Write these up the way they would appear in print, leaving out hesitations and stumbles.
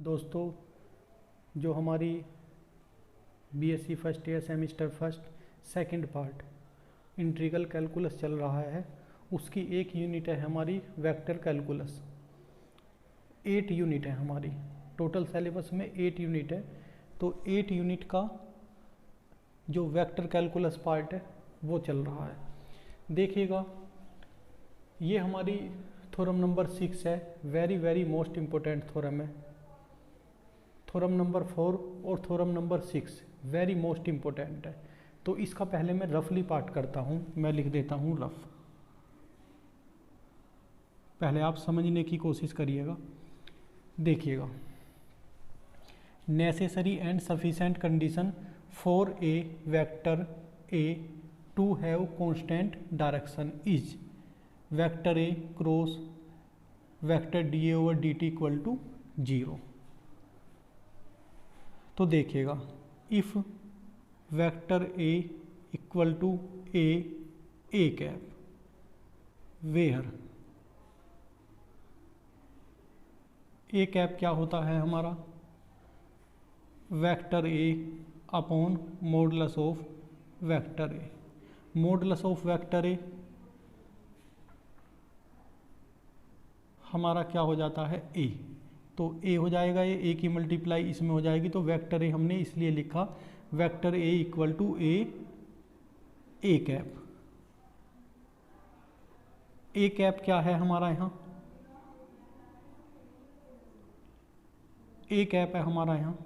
दोस्तों, जो हमारी BSc first year semester first second part integral calculus चल रहा है, उसकी एक यूनिट है हमारी वेक्टर कैलकुलस। 8 यूनिट है हमारी टोटल सिलेबस में, 8 यूनिट है। तो 8 यूनिट का जो वेक्टर कैलकुलस पार्ट है वो चल रहा है। देखिएगा, ये हमारी थ्योरम नंबर 6 है, वेरी मोस्ट इम्पोर्टेंट थ्योरम है। थ्योरम नंबर 4 और theorem number 6 very most important है। तो इसका पहले मैं रफली पार्ट करता हूँ, मैं लिख देता हूँ रफ। पहले आप समझने की कोशिश करिएगा। देखिएगा, necessary and sufficient condition for a vector a to have constant direction is vector A cross vector D A over D T equal to 0। तो देखिएगा, if vector A equal to A cap where a cap क्या होता है हमारा, vector a upon modulus of vector a. Modulus of vector a हमारा क्या हो जाता है, ए। तो ए हो जाएगा, ए की मल्टीप्लाई इसमें हो जाएगी। तो वेक्टर ए हमने इसलिए लिखा vector A equal to A cap. A cap क्या है हमारा यहाँ, ए कैप है हमारा यहाँ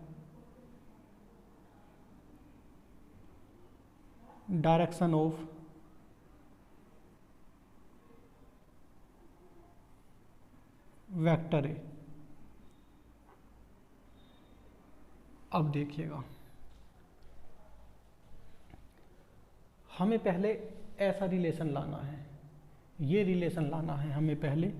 डायरेक्शन ऑफ वेक्टर ए। अब देखिएगा, हमें पहले ऐसा रिलेशन लाना है, ये रिलेशन लाना है हमें पहले,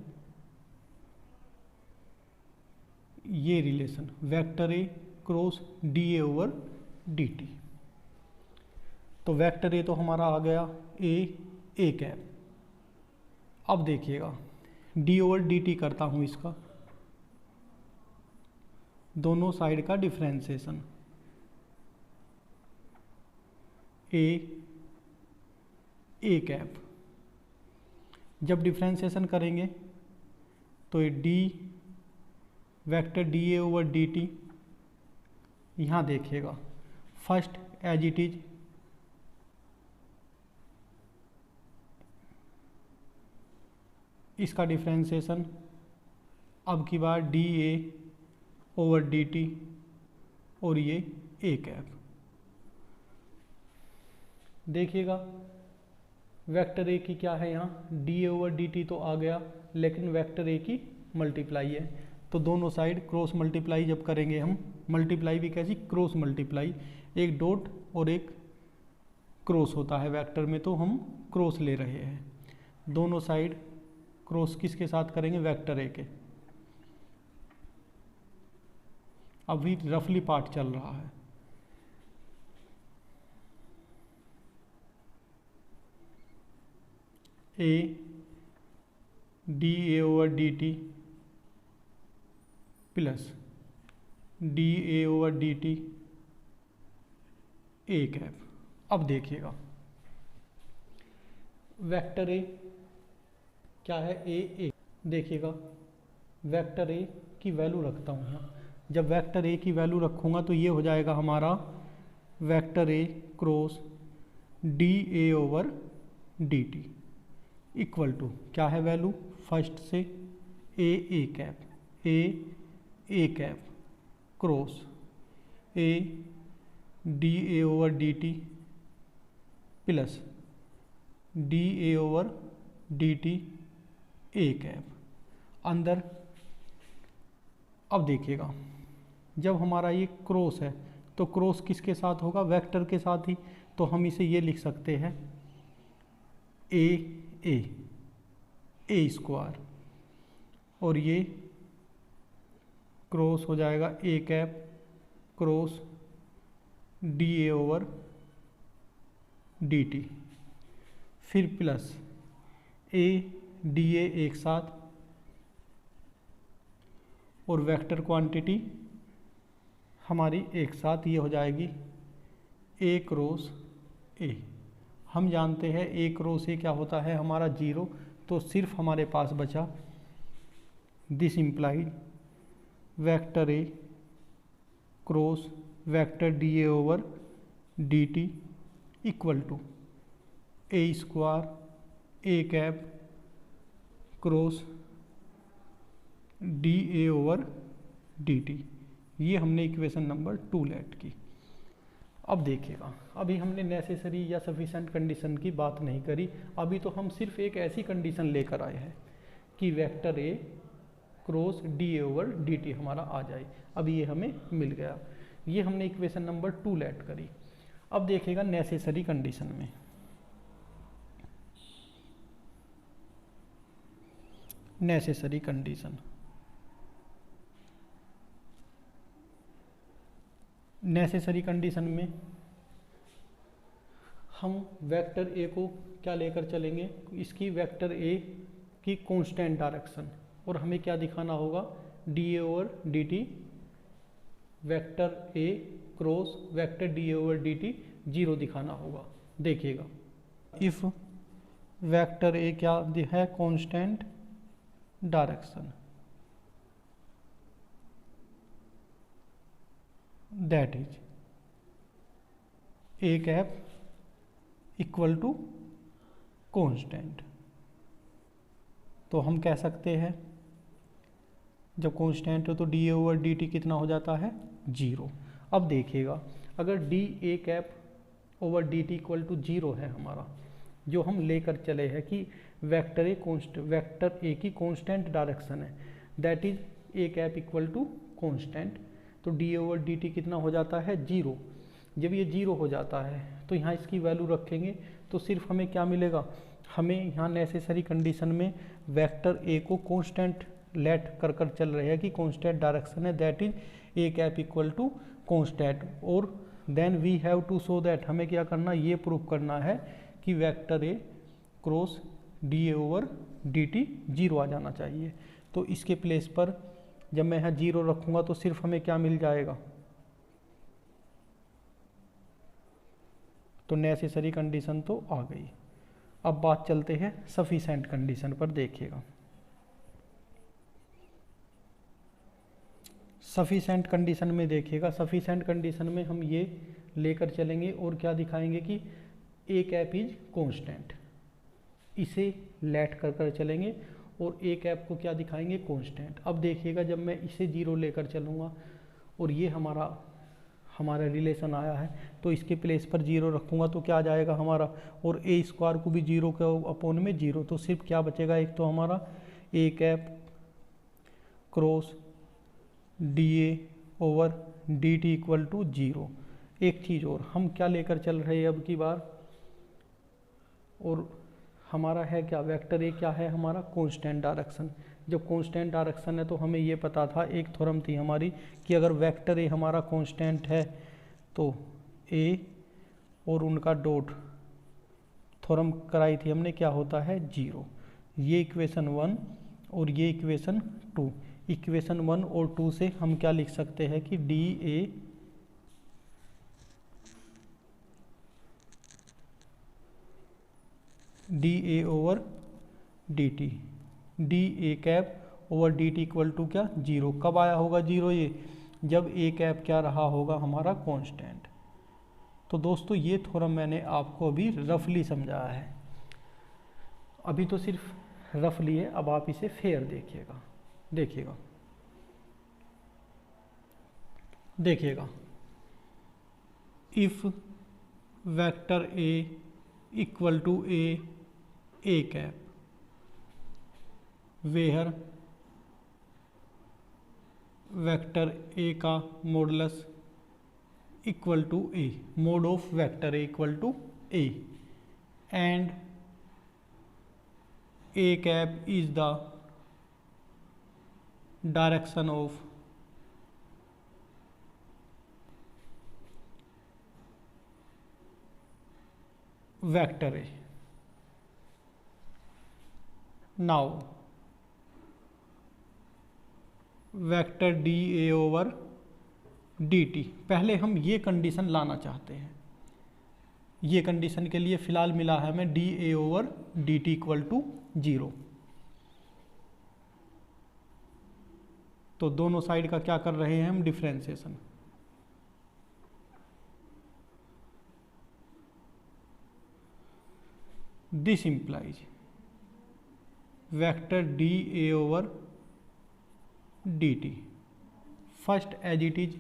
ये relation vector A cross D A over D T. तो वेक्टर ए तो हमारा आ गया ए कैप। अब देखिएगा, डी ओवर डी टी करता हूँ इसका, दोनों साइड का डिफरेंशिएशन ए कैप। जब डिफरेंशिएशन करेंगे तो ये D vector D A over D T, यहाँ देखिएगा फर्स्ट एज इट इज इसका डिफरेंशिएशन, अब की बार डी ए ओवर डी टी और ये ए कैप। देखिएगा, वेक्टर ए की क्या है यहाँ, D A over D T तो आ गया, लेकिन वेक्टर ए की मल्टीप्लाई है। तो दोनों साइड क्रॉस मल्टीप्लाई जब करेंगे हम, मल्टीप्लाई भी कैसी, क्रॉस मल्टीप्लाई, एक डॉट और एक क्रॉस होता है वेक्टर में, तो हम क्रॉस ले रहे हैं। दोनों साइड क्रॉस किसके साथ करेंगे, वेक्टर ए के। अभी रफली पार्ट चल रहा है। ए D A over D T plus D A over D T A cap. अब देखिएगा, वेक्टर ए क्या है, ए। देखिएगा, वेक्टर ए की वैल्यू रखता हूँ यहाँ। जब वेक्टर ए की वैल्यू रखूँगा तो ये हो जाएगा हमारा vector A cross D A over D T equal to क्या है वैल्यू, फर्स्ट से A cap, A cap cross A D A over D T plus D A over D T A cap अंदर। अब देखिएगा, जब हमारा ये cross है तो क्रॉस किसके साथ होगा, वेक्टर के साथ ही। तो हम इसे ये लिख सकते हैं ए स्क्वायर, और ये क्रॉस हो जाएगा A cap cross D A over D T, फिर प्लस ए डी ए एक साथ, और वेक्टर क्वांटिटी हमारी एक साथ ये हो जाएगी ए क्रॉस ए। हम जानते हैं ए क्रॉस ए क्या होता है हमारा 0, तो सिर्फ हमारे पास बचा this implied vector A cross vector D A over D T equal to A square a cap cross D A over D t. ये हमने इक्वेशन नंबर 2 लेट की। अब देखिएगा, अभी हमने नेसेसरी या सफिशेंट कंडीशन की बात नहीं करी, अभी तो हम सिर्फ एक ऐसी कंडीशन लेकर आए हैं कि vector A cross D A over D T हमारा आ जाए। अब ये हमें मिल गया, ये हमने इक्वेशन नंबर 2 लेट करी। अब देखिएगा नेसेसरी कंडीशन में, नेसेसरी कंडीशन, नेसेसरी कंडीशन में हम वेक्टर ए को क्या लेकर चलेंगे, इसकी वेक्टर ए की कांस्टेंट डायरेक्शन, और हमें क्या दिखाना होगा d A over D t vector A cross vector D A over D T 0 दिखाना होगा। देखिएगा इफ वेक्टर ए क्या है constant direction, that is A cap equal to constant, तो हम कह सकते हैं जब कांस्टेंट हो तो डी ए ओवर डी टी कितना हो जाता है 0। अब देखिएगा अगर d A cap over D T equal to 0 है हमारा, जो हम लेकर चले हैं कि वेक्टर ए की कांस्टेंट डायरेक्शन है, that is A cap equal to constant, तो डी ओवर डी टी कितना हो जाता है 0। जब ये 0 हो जाता है तो यहाँ इसकी वैल्यू रखेंगे तो सिर्फ हमें क्या मिलेगा, हमें यहाँ नेसेसरी कंडीशन में वेक्टर ए को कांस्टेंट लेट कर कर चल रहे हैं कि कांस्टेंट डायरेक्शन है, that is A cap equal to constant, और then we have to show that, हमें क्या करना, ये प्रूफ करना है कि vector A cross D A over D T 0 आ जाना चाहिए। तो इसके प्लेस पर जब मैं यहाँ 0 रखूँगा तो सिर्फ हमें क्या मिल जाएगा, तो नेसेसरी कंडीशन तो आ गई। अब बात चलते हैं सफिशेंट कंडीशन पर। देखिएगा सफिशेंट कंडीशन में, देखिएगा सफिशेंट कंडीशन में हम ये लेकर चलेंगे और क्या दिखाएंगे कि ए कैप इज कांस्टेंट, इसे लेट कर कर चलेंगे और ए कैप को क्या दिखाएंगे कांस्टेंट। अब देखिएगा जब मैं इसे 0 लेकर चलूँगा और ये हमारा रिलेशन आया है तो इसके प्लेस पर 0 रखूँगा तो क्या आ जाएगा हमारा, और ए स्क्वायर को भी 0 के अपोन में 0, तो सिर्फ क्या बचेगा, एक तो हमारा A cap cross D A over D T equal to 0। एक चीज़ और, हम क्या लेकर चल रहे हैं अब की बार, और हमारा है क्या, वेक्टर ए क्या है हमारा कांस्टेंट डायरेक्शन। जब कांस्टेंट डायरेक्शन है तो हमें ये पता था, एक थ्योरम थी हमारी कि अगर वेक्टर ए हमारा कांस्टेंट है तो ए और उनका डॉट, थ्योरम कराई थी हमने, क्या होता है 0। ये इक्वेशन 1 और ये इक्वेशन 2, इक्वेशन 1 और 2 से हम क्या लिख सकते हैं कि D A over D T, D A cap over D T equal to क्या 0। कब आया होगा 0, ये जब ए कैप क्या रहा होगा हमारा कांस्टेंट। तो दोस्तों ये थ्योरम मैंने आपको अभी रफली समझाया है, अभी तो सिर्फ रफली है, अब आप इसे फेयर देखिएगा। देखिएगा if vector A equal to A cap where vector A का modulus equal to A, mod of vector A equal to A, and A cap is the direction of vector A. Now vector D A over dt। पहले हम ये condition लाना चाहते हैं। ये condition के लिए फिलहाल मिला है हमें dA/dt इक्वल टू 0। तो दोनों साइड का क्या कर रहे हैं हम, differentiation. This implies vector dA/dt first as it is,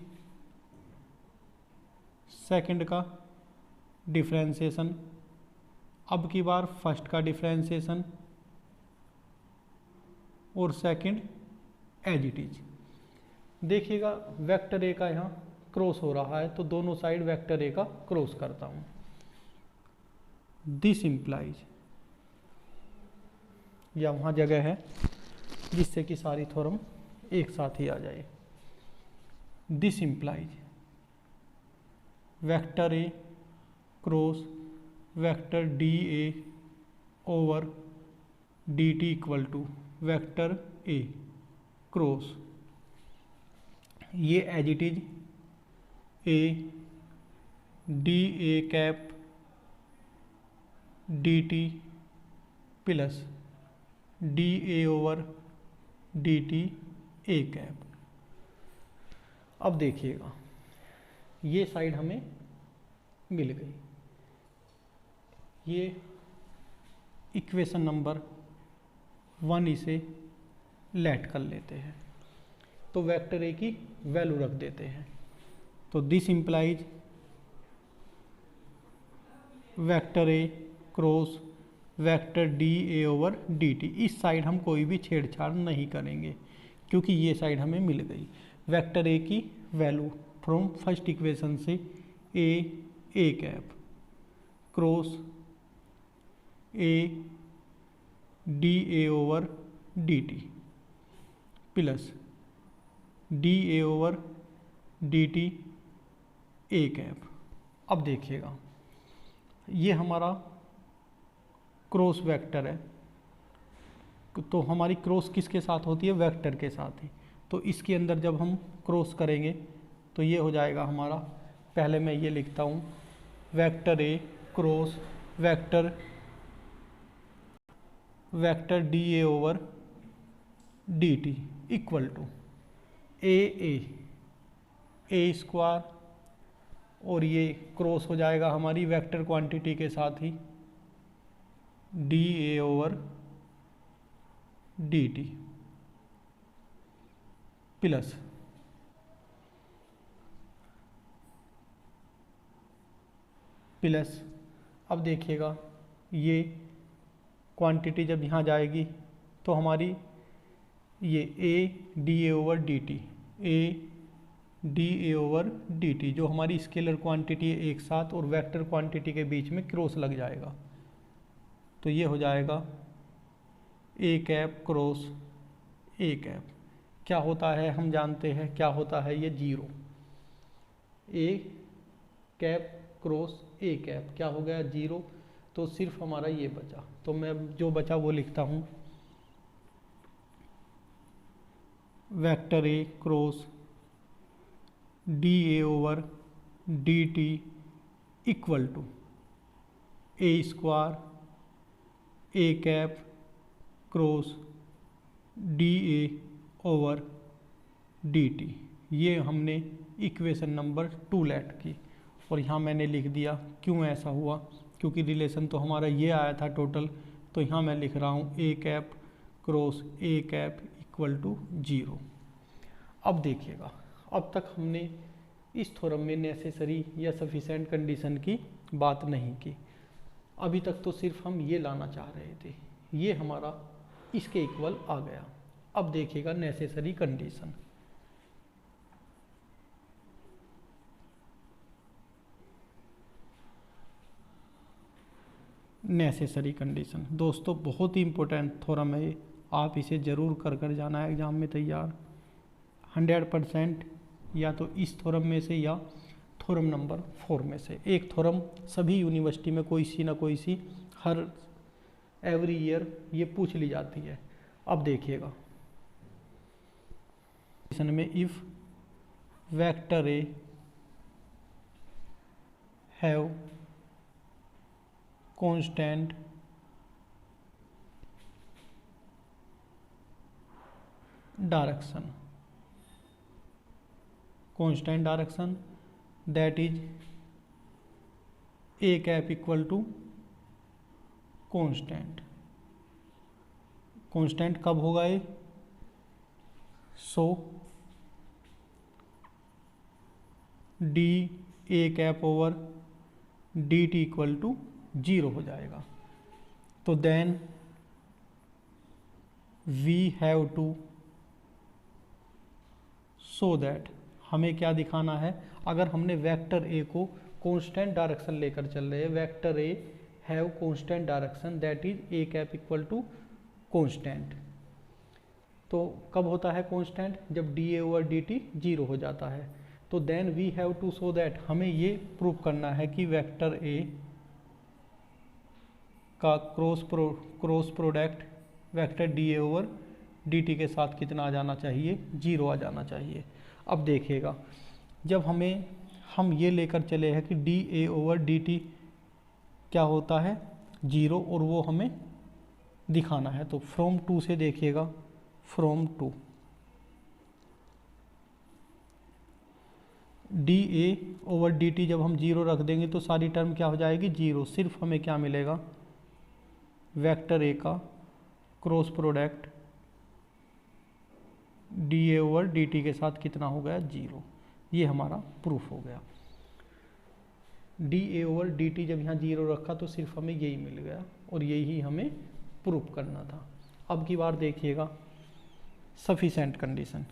second का डिफरेंशिएशन, अब की बार फर्स्ट का डिफरेंशिएशन और सेकंड एज इट इज। देखिएगा वेक्टर ए का यहाँ क्रॉस हो रहा है, तो दोनों साइड वेक्टर ए का क्रॉस करता हूँ। दिस इंप्लाइज, या वहाँ जगह है जिससे कि सारी थ्योरम एक साथ ही आ जाए। This implies vector A cross vector dA/dt equal to vector A cross, ये as it is A dA/dt plus dA/dt A। अब देखिएगा ये साइड हमें मिल गई। ये इक्वेशन नंबर 1 इसे लेट कर लेते हैं, तो वेक्टर ए की वैल्यू रख देते हैं। तो this implies vector A cross vector dA/dt। इस साइड हम कोई भी छेड़छाड़ नहीं करेंगे क्योंकि ये साइड हमें मिल गई। वेक्टर ए की वैल्यू फ्रॉम फर्स्ट इक्वेशन से A cross A dA/dt plus dA/dt A। अब देखिएगा ये हमारा क्रॉस वेक्टर है, तो हमारी क्रॉस किसके साथ होती है, वेक्टर के साथ ही। तो इसके अंदर जब हम क्रॉस करेंगे तो ये हो जाएगा हमारा, पहले मैं ये लिखता हूँ vector A cross vector dA/dt equal to A square, और ये क्रॉस हो जाएगा हमारी वेक्टर क्वांटिटी के साथ ही dA/dt प्लस अब देखिएगा ये क्वांटिटी जब यहाँ जाएगी तो हमारी ये dA/dt जो हमारी स्केलर क्वांटिटी है एक साथ और वेक्टर क्वांटिटी के बीच में क्रॉस लग जाएगा, तो ये हो जाएगा A क्रॉस A। क्या होता है हम जानते हैं, क्या होता है ये 0। A क्रॉस A क्या हो गया 0, तो सिर्फ हमारा ये बचा। तो मैं जो बचा वो लिखता हूँ vector A cross dA/dt equal to A square A cross dA/dt। ये हमने इक्वेशन नंबर 2 लेट की, और यहाँ मैंने लिख दिया। क्यों ऐसा हुआ, क्योंकि रिलेशन तो हमारा ये आया था टोटल, तो यहाँ मैं लिख रहा हूँ A cross A equal to 0। अब देखिएगा, अब तक हमने इस थ्योरम में नेसेसरी या सफिशिएंट कंडीशन की बात नहीं की। अभी तक तो सिर्फ हम ये लाना चाह रहे थे, ये हमारा इसके इक्वल आ गया। अब देखिएगा नेसेसरी कंडीशन। नेसेसरी कंडीशन दोस्तों बहुत ही इम्पोर्टेंट थ्योरम है, आप इसे ज़रूर कर जाना है एग्ज़ाम में तैयार 100%, या तो इस थ्योरम में से या थ्योरम नंबर 4 में से। एक थ्योरम सभी यूनिवर्सिटी में कोई सी ना कोई सी हर एवरी ईयर ये पूछ ली जाती है। अब देखिएगा में if vector A have constant direction, constant direction that is A cap equal to constant. Constant कब होगा ये? So D A cap over D T equal to 0 हो जाएगा। तो then we have to show that, हमें क्या दिखाना है? अगर हमने वेक्टर ए को कांस्टेंट डायरेक्शन लेकर चल रहे हैं, vector A have constant direction that is A cap equal to constant. तो कब होता है कांस्टेंट? जब डी ए ओवर डी टी 0 हो जाता है। तो then we have to show that, हमें ये प्रूव करना है कि वेक्टर ए का cross product vector D A over D T के साथ कितना आ जाना चाहिए? 0 आ जाना चाहिए। अब देखिएगा, जब हम ये लेकर चले हैं कि डी ए ओवर डी टी क्या होता है? 0, और वो हमें दिखाना है। तो फ्रॉम टू से देखिएगा, from two D A over D T जब हम 0 रख देंगे तो सारी टर्म क्या हो जाएगी? 0। सिर्फ हमें क्या मिलेगा? वेक्टर ए का cross product D A over D T के साथ कितना हो गया? 0। ये हमारा प्रूफ हो गया। D A over D T जब यहाँ 0 रखा तो सिर्फ हमें यही मिल गया, और यही हमें प्रूफ करना था। अब की बार देखिएगा सफिशेंट कंडीशन।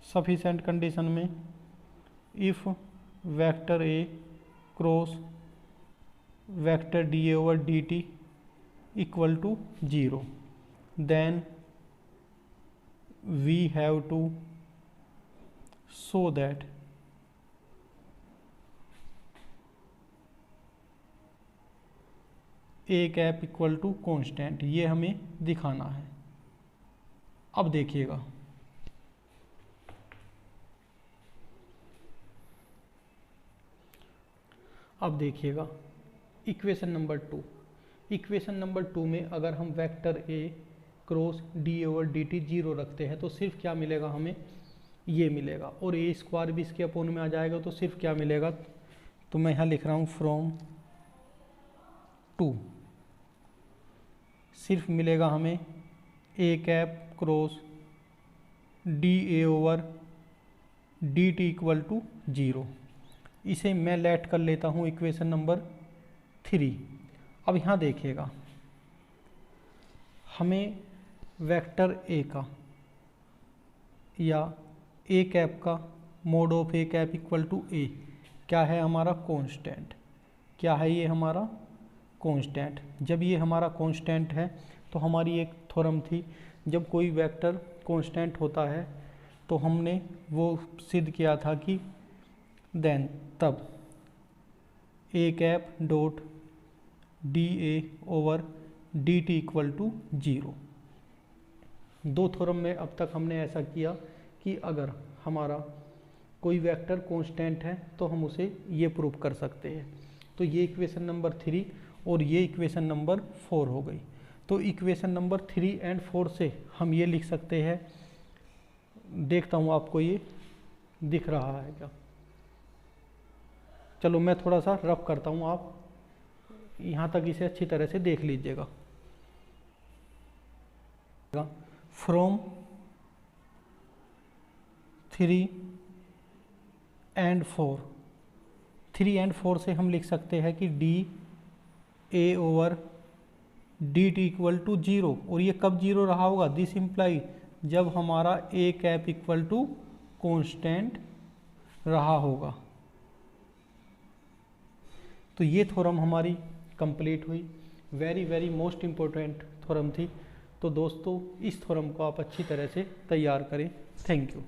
सफिशेंट कंडीशन में if vector A cross vector D A over D T equal to 0, then we have to show that A cap equal to constant. ये हमें दिखाना है। अब देखिएगा, इक्वेशन नंबर 2। इक्वेशन नंबर 2 में अगर हम vector A cross D over D T 0 रखते हैं तो सिर्फ क्या मिलेगा हमें? ये मिलेगा, और ए स्क्वायर भी इसके अपोन में आ जाएगा तो सिर्फ क्या मिलेगा? तो मैं यहाँ लिख रहा हूँ फ्रॉम 2 सिर्फ मिलेगा हमें A cap cross D A over D T equal to 0। इसे मैं लेट कर लेता हूँ इक्वेशन नंबर 3। अब यहाँ देखिएगा, हमें वेक्टर ए का या ए कैप का mod of A cap equal to A क्या है? हमारा कांस्टेंट। क्या है ये? हमारा कांस्टेंट। जब ये हमारा कांस्टेंट है तो हमारी एक थ्योरम थी, जब कोई वेक्टर कांस्टेंट होता है तो हमने वो सिद्ध किया था कि देन तब A cap dot D A over D T equal to 0। 2 theorem में अब तक हमने ऐसा किया कि अगर हमारा कोई वेक्टर कांस्टेंट है तो हम उसे ये प्रूव कर सकते हैं। तो ये इक्वेशन नंबर 3 और ये इक्वेशन नंबर 4 हो गई। तो इक्वेशन नंबर 3 एंड 4 से हम ये लिख सकते हैं, देखता हूँ आपको ये दिख रहा है क्या? चलो मैं थोड़ा सा रफ करता हूँ, आप यहाँ तक इसे अच्छी तरह से देख लीजिएगा। फ्रॉम 3 एंड 4, 3 एंड 4 से हम लिख सकते हैं कि D A over D T equal to 0। और ये कब 0 रहा होगा? दिस इम्प्लाई जब हमारा A cap equal to constant रहा होगा। तो ये थ्योरम हमारी कंप्लीट हुई। वेरी मोस्ट इम्पोर्टेंट थ्योरम थी। तो दोस्तों इस थ्योरम को आप अच्छी तरह से तैयार करें। Thank you.